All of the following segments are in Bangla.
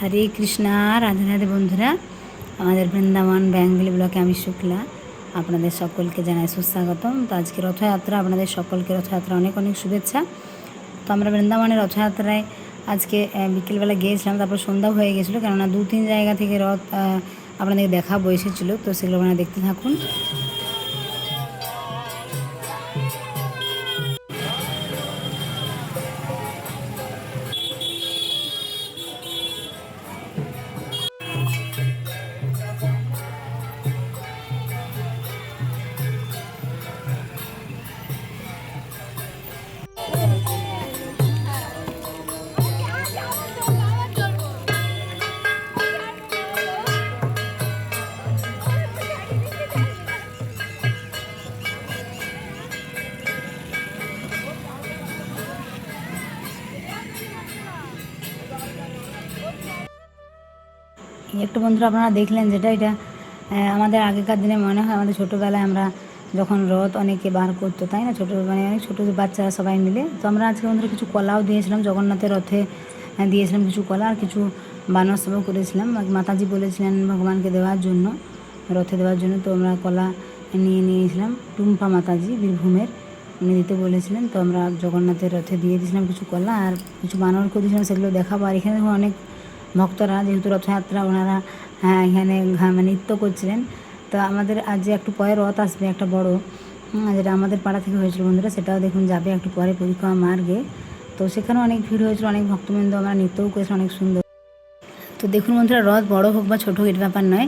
হরে কৃষ্ণা। রাধে রাধে বন্ধুরা, আমাদের বৃন্দাবন বেঙ্গলি ব্লকে আমি শুক্লা আপনাদের সকলকে জানাই সুস্বাগতম। তো আজকে রথযাত্রা, আপনাদের সকলকে রথযাত্রা অনেক অনেক শুভেচ্ছা। তো আমরা বৃন্দাবনের রথযাত্রায় আজকে বিকেলবেলা গিয়েছিলাম, তারপর সন্ধ্যা হয়ে গেছিলো, কেননা 2-3 জায়গা থেকে রথ আপনাদের দেখাবো এসেছিলো। তো সেগুলো আপনারা দেখতে থাকুন। একটু বন্ধুরা আপনারা দেখলেন যেটা, এটা আমাদের আগেকার দিনে মনে হয় আমাদের ছোটোবেলায় আমরা যখন রথ অনেকে বার করতো, তাই না, ছোটো মানে অনেক ছোটো বাচ্চারা সবাই মিলে। তো আমরা আজকে বন্ধুরা কিছু কলাও দিয়েছিলাম জগন্নাথের রথে, দিয়েছিলাম কিছু কলা আর কিছু বানর সেবাও করেছিলাম। মাতাজি বলেছিলেন ভগবানকে দেওয়ার জন্য, রথে দেওয়ার জন্য। তো আমরা কলা নিয়েছিলাম। টুম্পা মাতাজি বীরভূমের, উনি দিতে বলেছিলেন। তো আমরা জগন্নাথের রথে দিয়ে দিয়েছিলাম কিছু কলা আর কিছু বানরকে দিয়েছিলাম, সেগুলো দেখাবো। আর এখানে অনেক ভক্তরা, যেহেতু রথযাত্রা, ওনারা এখানে নৃত্য করছিলেন। তো আমাদের আজ যে একটু পরে রথ আসবে একটা বড়, যেটা আমাদের পাড়া থেকে হয়েছিল বন্ধুরা, সেটাও দেখুন যাবে একটু পরে পরিক্রমা মার্গে। তো সেখানেও অনেক ভিড় হয়েছিল, অনেক ভক্তবৃন্দ, আমরা নৃত্যও করেছিলাম অনেক সুন্দর। তো দেখুন বন্ধুরা, রথ বড় হোক বা ছোটো হোক এর ব্যাপার নয়,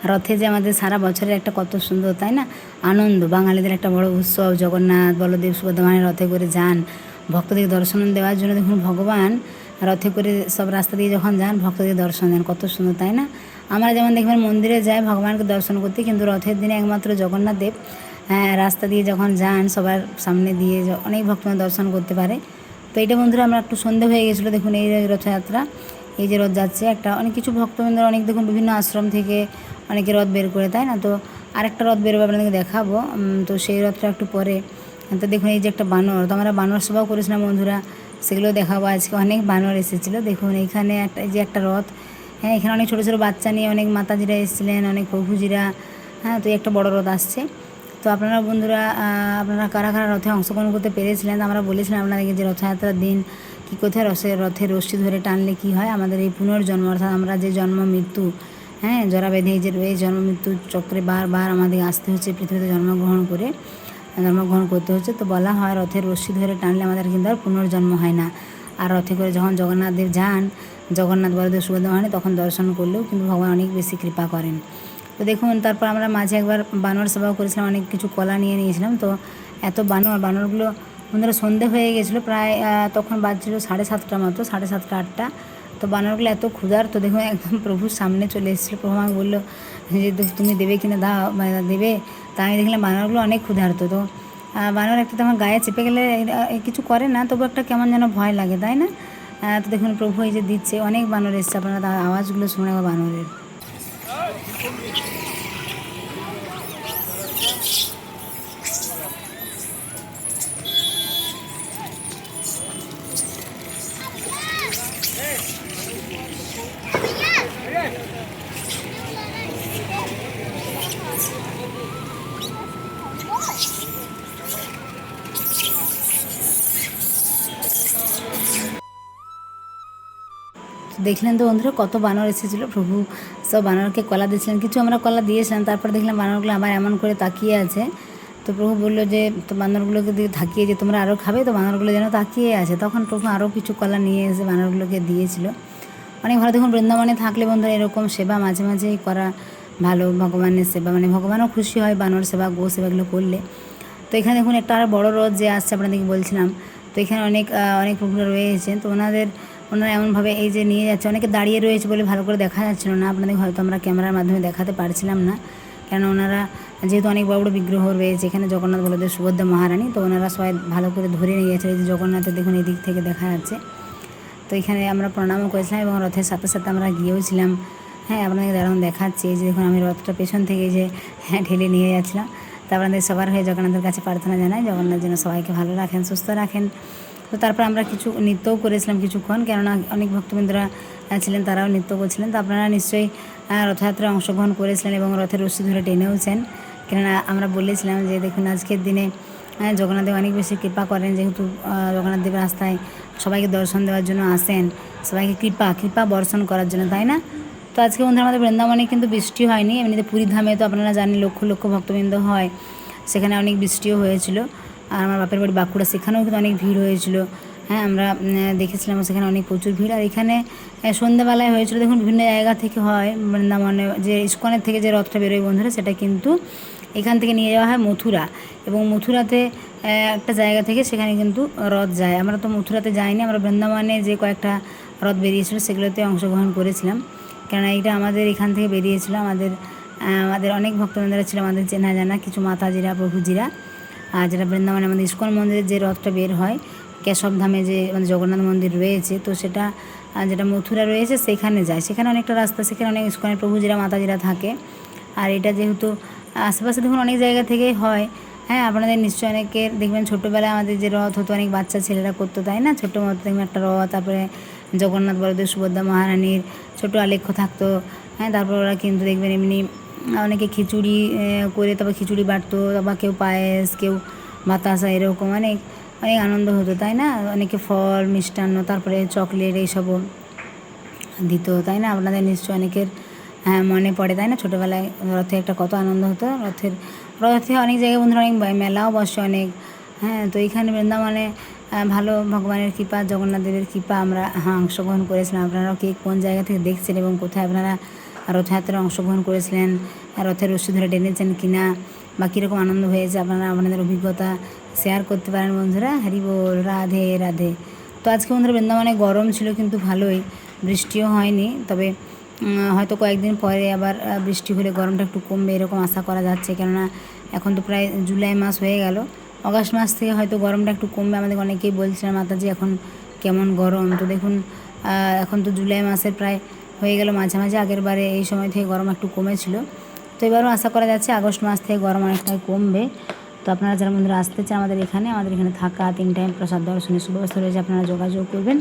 রথে যে আমাদের সারা বছরের একটা কত সুন্দর, তাই না, আনন্দ, বাঙালিদের একটা বড় উৎসব। জগন্নাথ বলদেব সুভদ্রা রথে করে যান ভক্তদের দর্শন দেওয়ার জন্য। দেখুন ভগবান রথে করে সব রাস্তা দিয়ে যখন যান, ভক্তদের দর্শন দেন, কত সুন্দর, তাই না। আমরা যেমন দেখবেন মন্দিরে যাই ভগবানকে দর্শন করতে, কিন্তু রথের দিনে একমাত্র জগন্নাথ দেব রাস্তা দিয়ে যখন যান, সবার সামনে দিয়ে অনেক ভক্তদের দর্শন করতে পারে। তো এইটা বন্ধুরা আমরা একটু সন্ধে হয়ে গেছিলো, দেখুন এই রথযাত্রা, এই যে রথ যাচ্ছে একটা, অনেক কিছু ভক্তবৃন্দ, অনেক দেখুন বিভিন্ন আশ্রম থেকে অনেকে রথ বের করে, তাই না। তো আরেকটা রথ বেরোবে, আপনাদেরকে দেখাবো। তো সেই রথটা একটু পরে। তো দেখুন এই যে একটা বানর, তো আমরা বানর সেবাও করেছিলাম বন্ধুরা, সেগুলো দেখাবো। আজকে অনেক বানর এসেছিলো, দেখুন এইখানে একটা, এই যে একটা রথ, হ্যাঁ, এখানে অনেক ছোটো ছোটো বাচ্চা নিয়ে অনেক মাতাজিরা এসেছিলেন, অনেক প্রভুজিরা, হ্যাঁ। তো একটা বড় রথ আসছে। তো আপনারা বন্ধুরা, আপনারা কারা কারা রথে অংশগ্রহণ করতে পেরেছিলেন, আমরা বলেছিলাম আপনাদেরকে যে রথযাত্রার দিন কী কোথায় রথের রশ্মি ধরে টানলে কি হয়, আমাদের এই পুনর্জন্ম, অর্থাৎ আমরা যে জন্ম মৃত্যু, হ্যাঁ, জরা বেঁধে যে রয়ে জন্ম মৃত্যু চক্রে বারবার আমাদের আসতে হচ্ছে, পৃথিবীতে জন্মগ্রহণ করতে হচ্ছে। তো বলা হয় রথের রশ্মি ধরে টানলে আমাদের কিন্তু আর পুনর্জন্ম হয় না। আর রথে করে যখন জগন্নাথ দেব যান, জগন্নাথ বলদেব সুভদ্রা তখন দর্শন করলেও কিন্তু ভগবান অনেক বেশি কৃপা করেন। তো দেখুন তারপর আমরা মাঝে একবার বানর সেবাও করেছিলাম, অনেক কিছু কলা নিয়েছিলাম। তো এত বানরগুলো বন্ধুরা, সন্ধে হয়ে গেছিলো প্রায়, তখন বাজছিল 7:30 মতো, 7:30 8টা। তো বানরগুলো এত ক্ষুধার, তো দেখুন একদম প্রভুর সামনে চলে এসেছিলো। প্রভু আমাকে বললো যে তুমি দেবে কিনা, দেবে। তা আমি দেখলাম বানরগুলো অনেক ক্ষুধার্ত। তো বানর একটা আমার গায়ে চেপে গেলে কিছু করে না, তবু একটা কেমন যেন ভয় লাগে, তাই না। তো দেখুন প্রভু এই যে দিচ্ছে, অনেক বানর এসছে, আপনারা আওয়াজগুলো শুনে বানরের। দেখলেন তো বন্ধুরা, কত বানর এসেছিলো, প্রভু সব বানরকে কলা দিয়েছিলেন, কিছু আমরা কলা দিয়েছিলাম। তারপর দেখলাম বানরগুলো আবার এমন করে তাকিয়ে আছে। তো প্রভু বললো যে, তো বানরগুলোকে দিয়ে তাকিয়ে, যে তোমরা আরও খাবে, তো বানরগুলো যেন তাকিয়ে আছে। তখন প্রভু আরও কিছু কলা নিয়ে এসে বানরগুলোকে দিয়েছিল। অনেক ভালো। দেখুন বৃন্দাবনে থাকলে বন্ধুরা এরকম সেবা মাঝে মাঝেই করা ভালো, ভগবানের সেবা, মানে ভগবানও খুশি হয় বানর সেবা, গো সেবাগুলো করলে। তো এখানে দেখুন একটা আর বড় রথ যে আসছে, আপনাদেরকে বলছিলাম। তো এখানে অনেক প্রভুরা রয়েছেন। তো ওনারা এমনভাবে এই যে নিয়ে যাচ্ছে, অনেকে দাঁড়িয়ে রয়েছে বলে ভালো করে দেখা যাচ্ছিল না, আপনাদের হয়তো আমরা ক্যামেরার মাধ্যমে দেখাতে পারছিলাম না, কেন ওনারা যেহেতু অনেক বড় বড় বিগ্রহ রয়েছে এখানে, জগন্নাথ বলদেব সুভদ্রা মহারানী। তো ওনারা সবাই ভালো করে ধরে নিয়ে গেছে। এই যে জগন্নাথের দেখুন এই দিক থেকে দেখা যাচ্ছে। তো এখানে আমরা প্রণামও করেছিলাম এবং রথের সাথে সাথে আমরা গিয়েও ছিলাম। হ্যাঁ, আপনাদের দাঁড়ান দেখাচ্ছি। এই যে দেখুন আমি রথটা পেছন থেকে যে ঠেলে নিয়ে যাচ্ছিলাম। তো আপনাদের সবার হয়ে জগন্নাথের কাছে প্রার্থনা জানাই, জগন্নাথ যেন সবাইকে ভালো রাখেন, সুস্থ রাখেন, তো তারপর আমরা কিছু নৃত্যও করেছিলাম কিছুক্ষণ, কেননা অনেক ভক্তবৃন্দরা ছিলেন, তারাও নৃত্য করছিলেন। তো আপনারা নিশ্চয়ই রথযাত্রায় অংশগ্রহণ করেছিলেন এবং রথের রশ্মি ধরে টেনেওছেন, কেননা আমরা বলেছিলাম যে দেখুন আজকের দিনে জগন্নাথদেব অনেক বেশি কৃপা করেন, যেহেতু জগন্নাথদেব রাস্তায় সবাইকে দর্শন দেওয়ার জন্য আসেন, সবাইকে কৃপা বর্ষণ করার জন্য, তাই না? তো আজকে বন্ধুরা আমাদের বৃন্দাবনে কিন্তু বৃষ্টি হয়নি, এমনিতে পুরী ধামে তো আপনারা জানেন লক্ষ লক্ষ ভক্তবৃন্দ হয়, সেখানে অনেক বৃষ্টিও হয়েছিল। আর আমার বাপের বাড়ি বাঁকুড়া, সেখানেও কিন্তু অনেক ভিড় হয়েছিল। হ্যাঁ, আমরা দেখেছিলাম সেখানে অনেক প্রচুর ভিড়। আর এখানে সন্ধ্যাবেলায় হয়েছিল, দেখুন বিভিন্ন জায়গা থেকে হয় বৃন্দাবনে, যে ইস্কনের থেকে যে রথটা বেরোয় বন্ধুরা, সেটা কিন্তু এখান থেকে নিয়ে যাওয়া হয় মথুরা, এবং মথুরাতে একটা জায়গা থেকে সেখানে কিন্তু রথ যায়। আমরা তো মথুরাতে যাইনি, আমরা বৃন্দাবনে যে কয়েকটা রথ বেরিয়েছিল সেগুলোতে অংশগ্রহণ করেছিলাম, কেননা এটা আমাদের এখান থেকে বেরিয়েছিল। আমাদের অনেক ভক্তবৃন্দরা ছিল, আমাদের চেনা জানা কিছু মাতাজিরা প্রভুজিরা, আর যেটা বৃন্দাবনে আমাদের ইস্কন মন্দিরের যে রথটা বের হয়, কেশবধামে যে আমাদের জগন্নাথ মন্দির রয়েছে, তো সেটা যেটা মথুরা রয়েছে সেখানে যায়। সেখানে অনেকটা রাস্তা, সেখানে অনেক ইস্কনের প্রভুজিরা মাতাজিরা থাকে। আর এটা যেহেতু আশেপাশে দেখুন অনেক জায়গা থেকেই হয়। হ্যাঁ, আপনাদের নিশ্চয়ই অনেকের দেখবেন ছোটোবেলায় আমাদের যে রথ হতো, অনেক বাচ্চা ছেলেরা করতো, তাই না? ছোটো মতো দেখবেন একটা রথ, তারপরে জগন্নাথ বলদেব সুভদ্রা মহারানীর ছোটো আলেখ্য থাকতো। হ্যাঁ, তারপর ওরা কিন্তু দেখবেন এমনি অনেকে খিচুড়ি করে, তারপর খিচুড়ি বাটতো, বা কেউ পায়েস, কেউ বাতাসা, এরকম অনেক অনেক আনন্দ হতো, তাই না? অনেকে ফল মিষ্টান্ন, তারপরে চকলেট এইসবও দিত, তাই না? আপনাদের নিশ্চয়ই অনেকের মনে পড়ে, তাই না? ছোটোবেলায় রথে একটা কত আনন্দ হতো। রথে অনেক জায়গায় বন্ধুরা অনেক মেলাও বসে অনেক। হ্যাঁ, তো এইখানে বৃন্দাবনে ভালো ভগবানের কৃপা, জগন্নাথ দেবের কৃপা, আমরা অংশগ্রহণ করেছিলাম। আপনারাও কে কোন জায়গা থেকে দেখছেন এবং কোথায় আপনারা রথযাত্রায় অংশগ্রহণ করেছিলেন, রথের রশ্মি ধরে টেনেছেন কিনা, বা কীরকম আনন্দ হয়েছে, আপনারা আপনাদের অভিজ্ঞতা শেয়ার করতে পারেন বন্ধুরা। হরি বল, রাধে রাধে। তো আজকে বন্ধুরা বৃন্দাবনে গরম ছিল কিন্তু ভালোই, বৃষ্টিও হয়নি, তবে হয়তো কয়েকদিন পরে আবার বৃষ্টি হলে গরমটা একটু কমবে এরকম আশা করা যাচ্ছে, কেননা এখন তো প্রায় জুলাই মাস হয়ে গেল, অগাস্ট মাস থেকে হয়তো গরমটা একটু কমবে। আমাদের অনেকেই বলছিলেন মাতাজি এখন কেমন গরম, তো দেখুন এখন তো জুলাই মাসের প্রায় হয়ে গেল মাঝামাঝি, আগের বারে এই সময় থেকে গরম একটু কমেছিল, তো এবারও আশা করা যাচ্ছে আগস্ট মাস থেকে গরম অনেকটাই কমবে। তো আপনারা যারা বন্ধুরা আসতে চান আমাদের এখানে থাকা 3 টাইম প্রসাদ দর্শনের সুব্যবস্থা রয়েছে, আপনারা যোগাযোগ করবেন।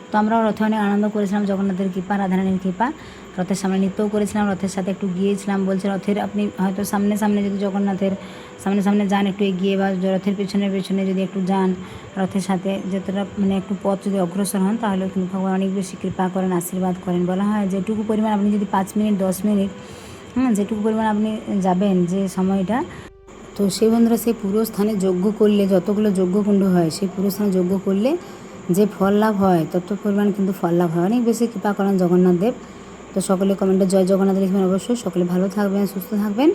তো আমরাও রথে অনেক আনন্দ করেছিলাম, জগন্নাথের কৃপা, রাধারানীর কৃপা। রথের সামনে নৃত্যও করেছিলাম, রথের সাথে একটু গিয়েছিলাম। বলছে রথের আপনি হয়তো সামনে যদি জগন্নাথের সামনে যান, একটু এগিয়ে, বা রথের পেছনে যদি একটু যান, রথের সাথে যতটা মানে একটু পথ যদি অগ্রসর হন, তাহলে কিন্তু ভগবান অনেক বেশি কৃপা করেন, আশীর্বাদ করেন। বলা হয় যেটুকু পরিমাণ আপনি যদি 5 মিনিট 10 মিনিট যেটুকু পরিমাণ আপনি যাবেন যে সময়টা, তো সেই বন্ধুরা সেই পুরো স্থানে যজ্ঞ করলে, যতগুলো যজ্ঞকুণ্ড হয় সেই পুরো স্থানে যজ্ঞ করলে যে ফল লাভ হয়, তত পরিমাণ কিন্তু ফল লাভ হয়, অনেক বেশি কৃপা করেন জগন্নাথ দেব। তো সকলে কমেন্টে জয় জগন্নাথ লিখবেন অবশ্যই। সকলে ভালো থাকবেন, সুস্থ থাকবেন,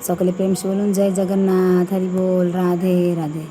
সকলে প্রেম সে বলুন জয় জগন্নাথ, হরি বল, রাধে রাধে।